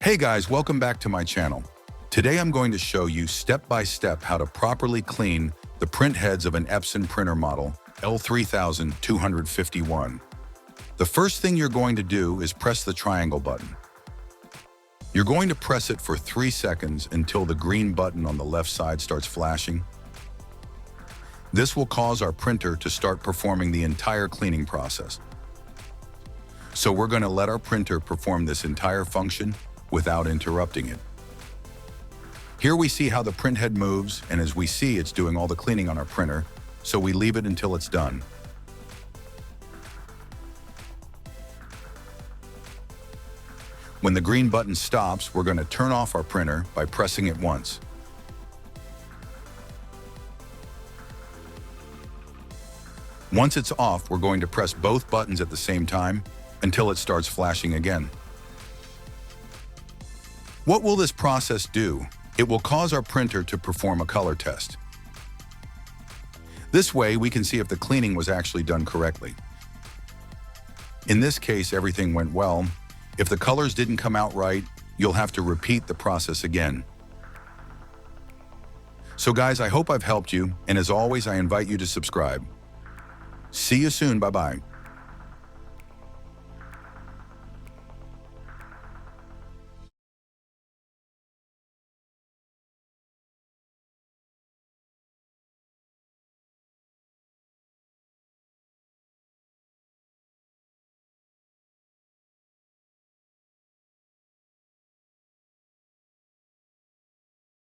Hey guys, welcome back to my channel. Today I'm going to show you step by step how to properly clean the print heads of an Epson printer model L3251. The first thing you're going to do is press the triangle button. You're going to press it for 3 seconds until the green button on the left side starts flashing. This will cause our printer to start performing the entire cleaning process. So we're going to let our printer perform this entire function without interrupting it. Here we see how the print head moves, and as we see, it's doing all the cleaning on our printer, so we leave it until it's done. When the green button stops, we're going to turn off our printer by pressing it once. Once it's off, we're going to press both buttons at the same time until it starts flashing again. What will this process do? It will cause our printer to perform a color test. This way, we can see if the cleaning was actually done correctly. In this case, everything went well. If the colors didn't come out right, you'll have to repeat the process again. So guys, I hope I've helped you, and as always, I invite you to subscribe. See you soon, bye-bye.